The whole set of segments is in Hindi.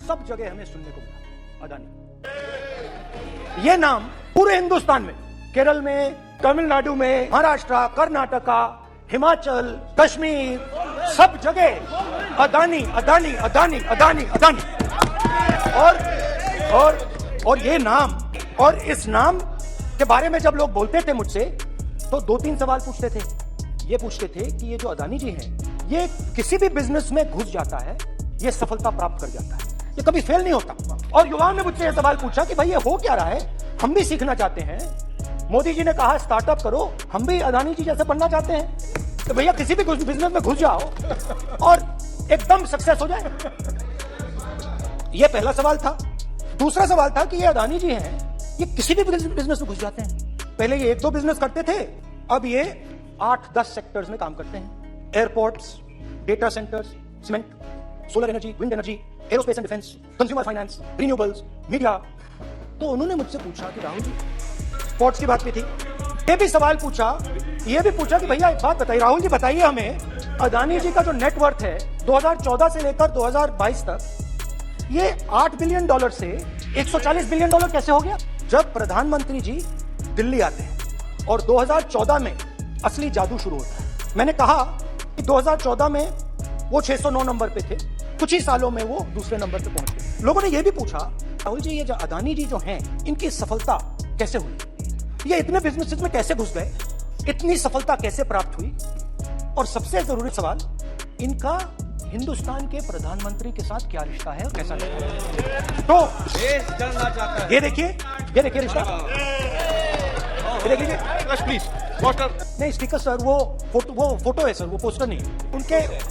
सब जगह हमें सुनने को मिला अदानी। ये नाम पूरे हिंदुस्तान में, केरल में, तमिलनाडु में, महाराष्ट्र, कर्नाटका, हिमाचल, कश्मीर, सब जगह अदानी अदानी अदानी अदानी अदानी। और ये नाम, और इस नाम के बारे में जब लोग बोलते थे मुझसे तो 2-3 सवाल पूछते थे। ये पूछते थे कि ये जो अदानी जी हैं, ये किसी भी बिजनेस में घुस जाता है, ये सफलता प्राप्त कर जाता है, ये कभी फेल नहीं होता। और युवाओं ने मुझसे ये सवाल पूछा कि भाई ये हो क्या रहा है, हम भी सीखना चाहते हैं। मोदी जी ने कहा स्टार्टअप करो, हम भी अदानी जी जैसे बनना चाहते हैं। तो भैया किसी भी बिजनेस में घुस जाओ और एकदम सक्सेस हो जाए। ये पहला सवाल था। दूसरा सवाल था कि ये अदानी जी हैं, ये किसी भी बिजनेस में घुस जाते हैं। पहले ये 1-2 बिजनेस करते थे, अब ये 8-10 सेक्टर्स में काम करते हैं। Airports, data centres, cement, solar energy, wind energy, aerospace and defence, consumer finance, renewables, media. तो उन्होंने मुझसे पूछा कि राहुल जी, पोर्ट्स की बात भी थी, ये भी सवाल पूछा, ये भी पूछा कि भैया एक बात बताइए, राहुल जी बताइए हमें, अदानी जी का जो नेटवर्थ है 2014 से लेकर 2022 तक, ये $8 बिलियन से $140 बिलियन कैसे हो गया? जब प्रधानमंत्री जी दिल्ली आते हैं और 2014 में असली जादू शुरू होता है। मैंने कहा कि 2014 में वो 609 नंबर पे थे, कुछ ही सालों में वो दूसरे नंबर पे पहुंच गए। लोगों ने ये भी पूछा, राहुल जी ये जो अदानी जी जो हैं, इनकी सफलता कैसे हुई, ये इतने बिजनेसेस में कैसे घुस गए, इतनी सफलता कैसे प्राप्त हुई, और सबसे जरूरी सवाल, इनका हिंदुस्तान के प्रधानमंत्री के साथ क्या रिश्ता है और कैसा लगता है। तो देश जानना चाहता है। ये देखिए रिश्ता, ये देख लीजिए प्लीज पोस्टर नहीं, स्टिकर सर, वो फोटो है सर, वो पोस्टर नहीं है।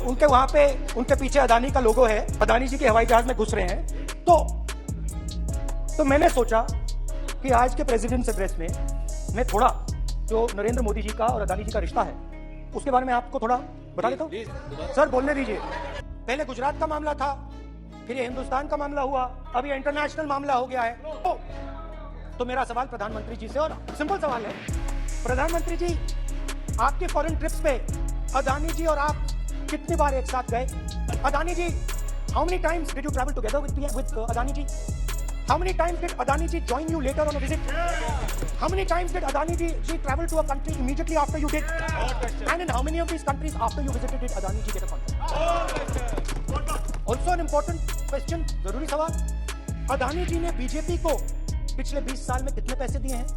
उनके वहां पे उनके पीछे अदानी का लोगो है, अदानी जी के हवाई जहाज में घुस रहे हैं। तो मैंने सोचा कि आज के प्रेसिडेंट्स एड्रेस में मैं थोड़ा जो नरेंद्र मोदी जी का और अदानी जी का रिश्ता है उसके बारे में आपको थोड़ा बता देता हूँ। सर बोलने दीजिए। पहले गुजरात का मामला था, फिर ये हिंदुस्तान का मामला हुआ, अब ये इंटरनेशनल मामला हो गया है। तो मेरा सवाल प्रधानमंत्री जी से, और सिंपल सवाल है, प्रधानमंत्री जी आपके फॉरेन ट्रिप्स पे अदानी जी और आप कितनी बार एक साथ गए? Adani ji, how many times did you travel together with Adani ji? How many times did Adani ji join you later on a visit? How many times did Adani ji travel to a country immediately after you did? And in how many of these countries after you visited did Adani ji get a contract? Also an important question, जरूरी सवाल, अदानी जी ने बीजेपी को पिछले 20 साल में कितने पैसे दिए हैं?